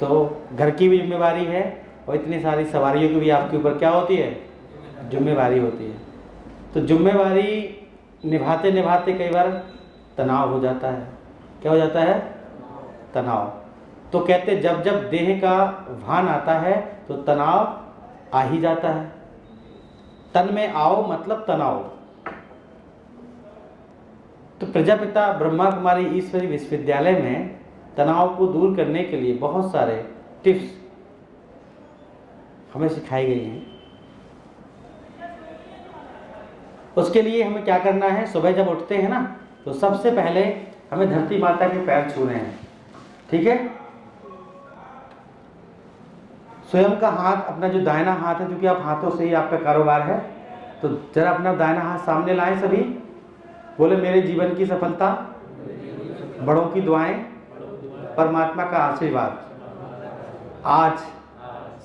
तो घर की भी जिम्मेवारी है और इतनी सारी सवारियों की भी आपके ऊपर क्या होती है, जिम्मेवारी होती है। तो जिम्मेवारी निभाते निभाते कई बार तनाव हो जाता है। क्या हो जाता है, तनाव। तो कहते जब जब देह का भान आता है तो तनाव आ ही जाता है। तन में आओ मतलब तनाव। तो प्रजापिता ब्रह्मा कुमारी ईश्वरी विश्वविद्यालय में तनाव को दूर करने के लिए बहुत सारे टिप्स हमें सिखाई गई हैं। उसके लिए हमें क्या करना है, सुबह जब उठते हैं ना तो सबसे पहले हमें धरती माता के पैर छूने हैं। ठीक है, स्वयं का हाथ, अपना जो दाहिना हाथ है, क्योंकि आप हाथों से ही आपका कारोबार है, तो जरा अपना दाहिना हाथ सामने लाएं सभी। बोले मेरे जीवन की सफलता, बड़ों की दुआएं, परमात्मा का आशीर्वाद, आज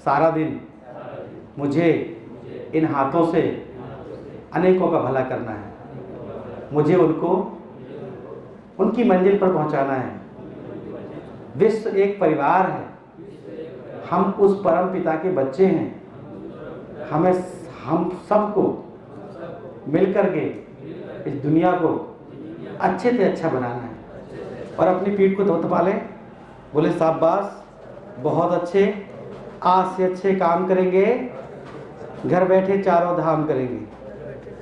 सारा दिन मुझे इन हाथों से अनेकों का भला करना है। मुझे उनको उनकी मंजिल पर पहुंचाना है। विश्व एक परिवार है, हम उस परम पिता के बच्चे हैं। हम सबको मिलकर के इस दुनिया को अच्छे से अच्छा बनाना है। और अपनी पीठ को थपथपा लें, बोले शाबाश, बहुत अच्छे, आज से अच्छे काम करेंगे, घर बैठे चारों धाम करेंगे।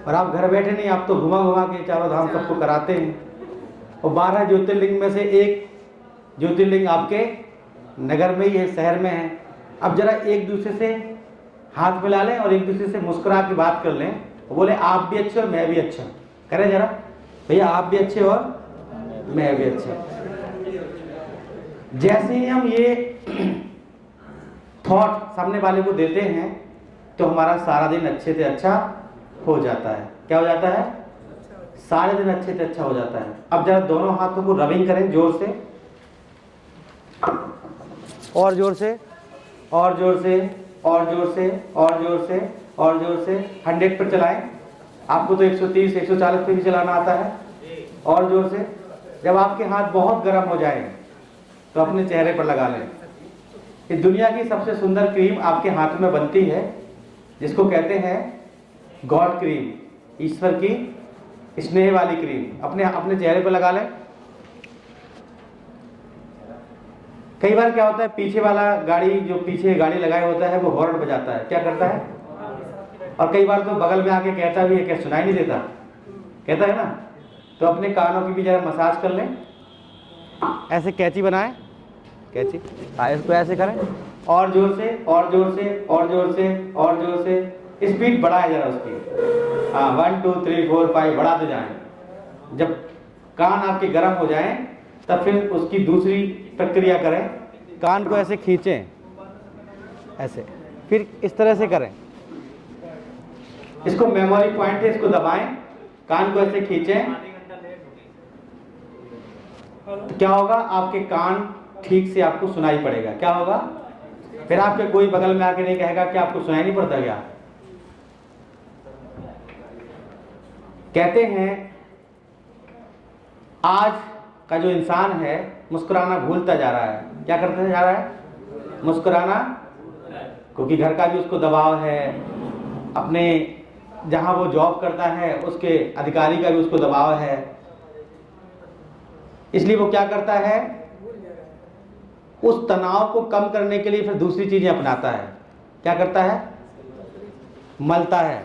और आप घर बैठे नहीं, आप तो घुमा घुमा के चारों धाम सबको कराते हैं। और 12 ज्योतिर्लिंग में से एक ज्योतिर्लिंग आपके नगर में ही है, शहर में है। अब जरा एक दूसरे से हाथ मिला लें और एक दूसरे से मुस्कुरा के बात कर लें। बोले आप भी अच्छे और मैं भी अच्छा। करें जरा, भैया आप भी अच्छे और मैं भी अच्छा। जैसे ही हम ये थॉट सामने वाले को देते हैं तो हमारा सारा दिन अच्छे से अच्छा हो जाता है। क्या हो जाता है, सारे दिन अच्छे से अच्छा हो जाता है। अब जरा दोनों हाथों को रबिंग करें जोर से, और जोर से, और जोर से, और जोर से, और जोर से, और जोर से। 100 पर चलाएं। आपको तो 130 140 पे भी चलाना आता है। और जोर से। जब आपके हाथ बहुत गर्म हो जाए तो अपने चेहरे पर लगा लें। इस दुनिया की सबसे सुंदर क्रीम आपके हाथ में बनती है, जिसको कहते हैं गॉड क्रीम, ईश्वर की स्नेह वाली क्रीम। अपने चेहरे पर लगा लें। कई बार क्या होता है, पीछे वाला गाड़ी, जो पीछे गाड़ी लगाए होता है, वो हॉर्न बजाता है। क्या करता है, और कई बार तो बगल में आके कहता भी है, क्या सुनाई नहीं देता, कहता है ना। तो अपने कानों की भी जरा मसाज कर लें। ऐसे कैंची बनाएं, कैंची, इसको ऐसे करें, और जोर से, और जोर से, और जोर से, और जोर से। स्पीड बढ़ाएं जरा उसकी। हाँ, 1 2 3 4 5 बढ़ाते जाएं। जब कान आपके गर्म हो जाएं तब फिर उसकी दूसरी प्रक्रिया करें। कान को ऐसे खींचें, ऐसे, फिर इस तरह से करें। इसको मेमोरी पॉइंट है, इसको दबाएं, कान को ऐसे खींचें। तो क्या होगा, आपके कान ठीक से आपको सुनाई पड़ेगा। क्या होगा, फिर आपके कोई बगल में आके नहीं कहेगा कि आपको सुनाई नहीं पड़ता क्या। कहते हैं आज का जो इंसान है मुस्कुराना भूलता जा रहा है। क्या करता जा रहा है, मुस्कुराना, क्योंकि घर का भी उसको दबाव है, अपने जहां वो जॉब करता है उसके अधिकारी का भी उसको दबाव है। इसलिए वो क्या करता है, उस तनाव को कम करने के लिए फिर दूसरी चीजें अपनाता है। क्या करता है, मलता है।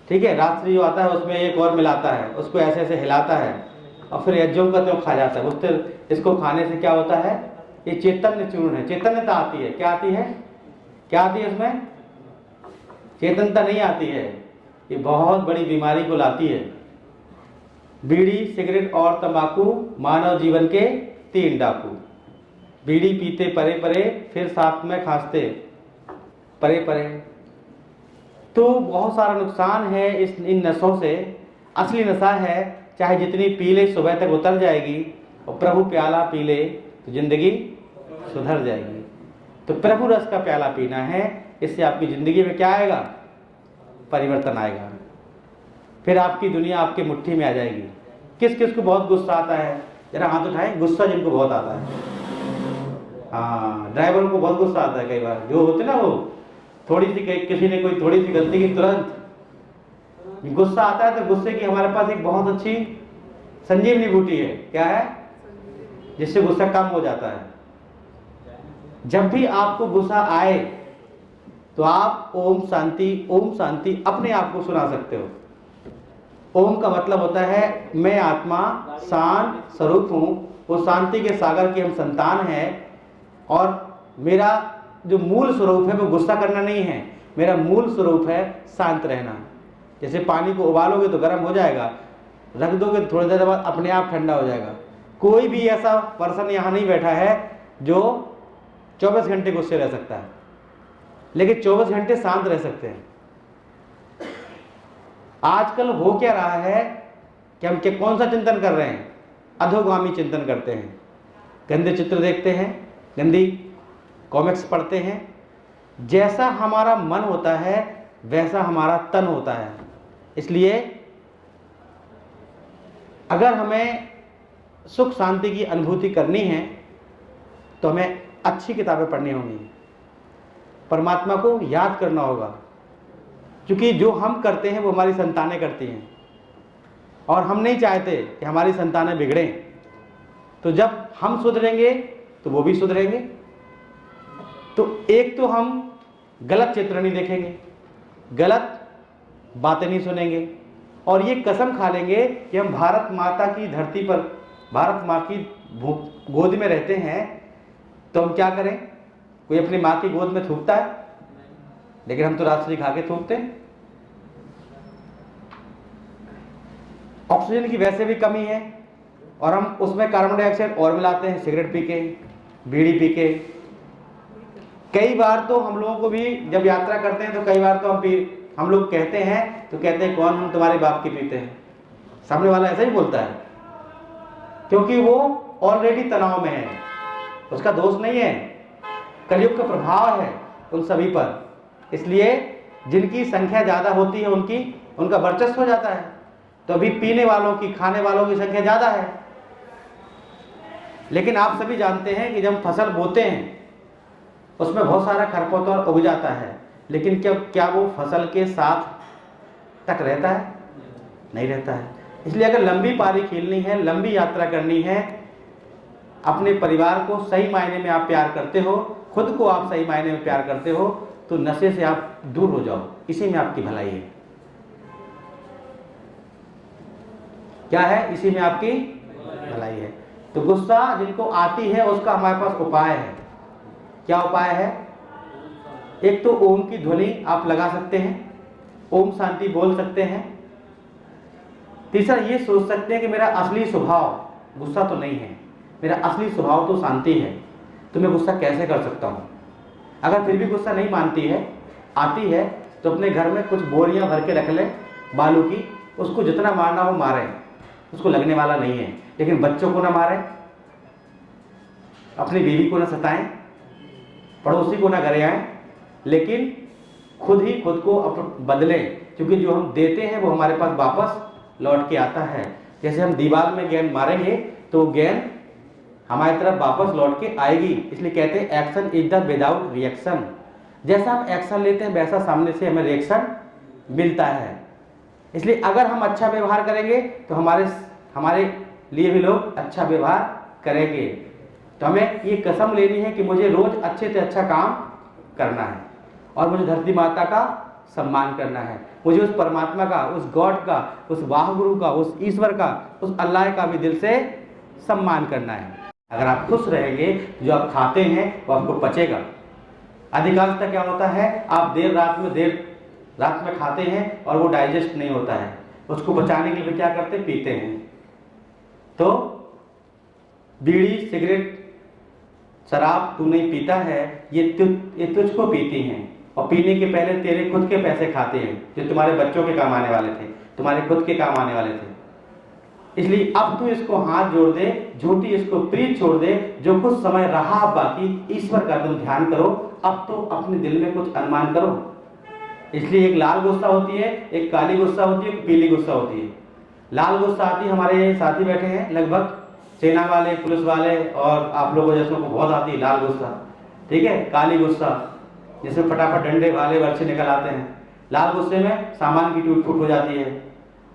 ठीक है, रात्रि जो आता है उसमें एक और मिलाता है, उसको ऐसे ऐसे हिलाता है और फिर यज्ञों का तो खा जाता है। उससे इसको खाने से क्या होता है, ये चैतन्य चूर्ण है, चैतन्यता आती है। क्या आती है, क्या आती है उसमें, चेतनता नहीं आती है। ये बहुत बड़ी बीमारी को लाती है। बीड़ी, सिगरेट और तंबाकू मानव जीवन के 3 डाकू। बीड़ी पीते परे परे, फिर साथ में खांसते परे परे। तो बहुत सारा नुकसान है इन नशों से। असली नशा है, चाहे जितनी पी ले सुबह तक उतर जाएगी, और प्रभु प्याला पी ले तो जिंदगी सुधर जाएगी। तो प्रभु रस का प्याला पीना है, इससे आपकी जिंदगी में क्या आएगा, परिवर्तन आएगा। फिर आपकी दुनिया आपके मुट्ठी में आ जाएगी। किस किस को बहुत गुस्सा आता है, जरा हाथ उठाएं, गुस्सा जिनको बहुत आता है। हाँ, ड्राइवर को बहुत गुस्सा आता है कई बार, जो होते ना वो थोड़ी सी किसी ने कोई थोड़ी सी गलती की तुरंत गुस्सा आता है। तो गुस्से की हमारे पास एक बहुत अच्छी संजीवनी बूटी है। क्या है? जिससे गुस्सा कम हो जाता है। जब भी आपको गुस्सा आए तो आप ओम शांति अपने आप को सुना सकते हो। ओम का मतलब होता है मैं आत्मा शांत स्वरूप हूँ, वो शांति के सागर की हम संतान हैं, और मेरा जो मूल स्वरूप है वो गुस्सा करना नहीं है, मेरा मूल स्वरूप है शांत रहना। जैसे पानी को उबालोगे तो गर्म हो जाएगा, रख दोगे तो थोड़ी देर बाद अपने आप ठंडा हो जाएगा। कोई भी ऐसा पर्सन यहाँ नहीं बैठा है जो 24 घंटे गुस्से रह सकता है, लेकिन 24 घंटे शांत रह सकते हैं। आजकल हो क्या रहा है कि हम कौन सा चिंतन कर रहे हैं? अधोगामी चिंतन करते हैं, गंदे चित्र देखते हैं, गंदी कॉमिक्स पढ़ते हैं। जैसा हमारा मन होता है वैसा हमारा तन होता है। इसलिए अगर हमें सुख शांति की अनुभूति करनी है तो हमें अच्छी किताबें पढ़नी होंगी, परमात्मा को याद करना होगा, क्योंकि जो हम करते हैं वो हमारी संतानें करती हैं, और हम नहीं चाहते कि हमारी संतानें बिगड़ें। तो जब हम सुधरेंगे तो वो भी सुधरेंगे। तो एक तो हम गलत चित्र नहीं देखेंगे, गलत बातें नहीं सुनेंगे, और ये कसम खा लेंगे कि हम भारत माता की धरती पर, भारत माँ की गोद में रहते हैं, तो हम क्या करें? कोई अपनी माँ की गोद में थूकता है? लेकिन हम तो रात्रि खा के थूकते हैं। ऑक्सीजन की वैसे भी कमी है, और हम उसमें कार्बन डाइऑक्साइड और मिलाते हैं, सिगरेट पी के, बीड़ी पी के। कई बार तो हम लोगों को भी जब यात्रा करते हैं तो कई बार तो हम लोग कहते हैं तो कहते हैं कौन हम तुम्हारे बाप की पीते हैं। सामने वाला ऐसा ही बोलता है, क्योंकि वो ऑलरेडी तनाव में है, उसका दोष नहीं है, कलयुग का प्रभाव है उन सभी पर। इसलिए जिनकी संख्या ज़्यादा होती है उनका वर्चस्व हो जाता है। तो अभी पीने वालों की, खाने वालों की संख्या ज़्यादा है। लेकिन आप सभी जानते हैं कि जब फसल बोते हैं उसमें बहुत सारा खरपतवार उग जाता है, लेकिन क्या वो फसल के साथ तक रहता है? नहीं रहता है। इसलिए अगर लंबी पारी खेलनी है, लंबी यात्रा करनी है, अपने परिवार को सही मायने में आप प्यार करते हो, खुद को आप सही मायने में प्यार करते हो, तो नशे से आप दूर हो जाओ, इसी में आपकी भलाई है। क्या है? इसी में आपकी भलाई है। तो गुस्सा जिनको आती है उसका हमारे पास उपाय है। क्या उपाय है? एक तो ओम की ध्वनि आप लगा सकते हैं, ओम शांति बोल सकते हैं। तीसरा ये सोच सकते हैं कि मेरा असली स्वभाव गुस्सा तो नहीं है, मेरा असली स्वभाव तो शांति है, तो मैं गुस्सा कैसे कर सकता हूँ? अगर फिर भी गुस्सा नहीं आती है तो अपने घर में कुछ बोरियां भर के रख लें बालू की, उसको जितना मारना हो मारें, उसको लगने वाला नहीं है। लेकिन बच्चों को ना मारें, अपनी बीवी को ना सताएं, पड़ोसी को ना गरियाएं, लेकिन खुद को बदलें, क्योंकि जो हम देते हैं वो हमारे पास वापस लौट के आता है। जैसे हम दीवार में गेंद मारेंगे तो गेंद हमारी तरफ वापस लौट के आएगी। इसलिए कहते हैं action is the without reaction. जैसा हम एक्शन लेते हैं वैसा सामने से हमें रिएक्शन मिलता है। इसलिए अगर हम अच्छा व्यवहार करेंगे तो हमारे लिए भी लोग अच्छा व्यवहार करेंगे। तो हमें ये कसम लेनी है कि मुझे रोज अच्छे से अच्छा काम करना है, और मुझे धरती माता का सम्मान करना है, मुझे उस परमात्मा का, उस गॉड का, उस वाहगुरु का, उस ईश्वर का, उस अल्लाह का भी दिल से सम्मान करना है। अगर आप खुश रहेंगे, जो आप खाते हैं वो आपको पचेगा। अधिकांशतः क्या होता है, आप देर रात में खाते हैं और वो डाइजेस्ट नहीं होता है, उसको बचाने के लिए क्या करते हैं? पीते हैं। तो बीड़ी, सिगरेट, शराब तू नहीं पीता है, ये तुझको पीती हैं, और पीने के पहले तेरे खुद के पैसे खाते हैं, जो तुम्हारे बच्चों के काम आने वाले थे, तुम्हारे खुद के काम आने वाले थे। इसलिए अब तू इसको हाथ जोड़ दे, झूठी इसको प्रीत छोड़ दे, जो कुछ समय रहा बाकी ईश्वर का तुम ध्यान करो। अब तो अपने दिल में कुछ अनुमान करो। इसलिए एक लाल गुस्सा होती है, एक काली गुस्सा होती है, एक पीली गुस्सा होती है। लाल गुस्सा आती है, हमारे साथी बैठे हैं लगभग सेना वाले, पुलिस वाले और आप लोगों जैसों को बहुत आती है लाल गुस्सा, ठीक है, काली गुस्सा, जिसमें फटाफट डंडे भाले बर्छे निकल आते हैं। लाल गुस्से में सामान की टूट फूट हो जाती है।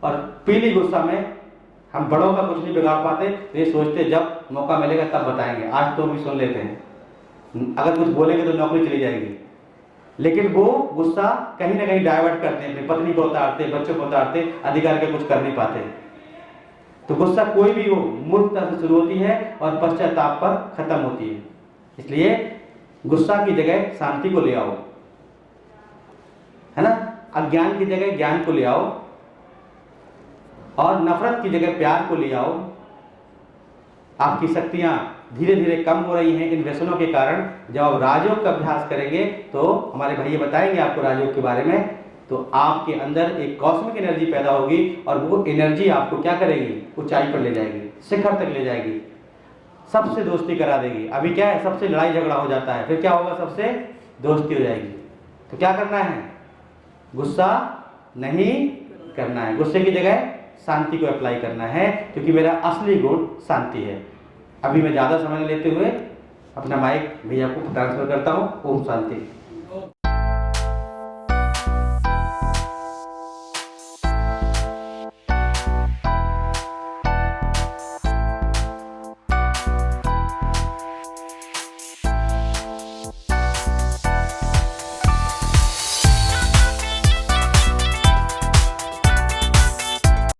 और पीली गुस्सा में हम बड़ों का कुछ नहीं बिगाड़ पाते, तो ये सोचते जब मौका मिलेगा तब बताएंगे, आज तो भी सुन लेते हैं, अगर कुछ बोलेंगे तो नौकरी चली जाएगी। लेकिन वो गुस्सा कहीं ना कहीं डाइवर्ट करते हैं, अपनी पत्नी को उतारते, बच्चों को उतारते, अधिकार के कुछ कर नहीं पाते। तो गुस्सा कोई भी हो मूर्खता से शुरू होती है और पश्चाताप पर खत्म होती है। इसलिए गुस्सा की जगह शांति को ले आओ, है ना, अज्ञान की जगह ज्ञान को ले आओ, और नफरत की जगह प्यार को ले आओ। आपकी शक्तियां धीरे धीरे कम हो रही हैं इन व्यसनों के कारण। जब आप राजयोग का अभ्यास करेंगे तो हमारे भैया बताएंगे आपको राजयोग के बारे में, तो आपके अंदर एक कॉस्मिक एनर्जी पैदा होगी और वो एनर्जी आपको क्या करेगी, ऊंचाई पर ले जाएगी, शिखर तक ले जाएगी, सबसे दोस्ती करा देगी। अभी क्या है, सबसे लड़ाई झगड़ा हो जाता है, फिर क्या होगा, सबसे दोस्ती हो जाएगी। तो क्या करना है, गुस्सा नहीं करना है, गुस्से की जगह शांति को अप्लाई करना है, क्योंकि मेरा असली गुण शांति है। अभी मैं ज़्यादा समय लेते हुए अपना माइक भैया को ट्रांसफर करता हूँ। ओम शांति।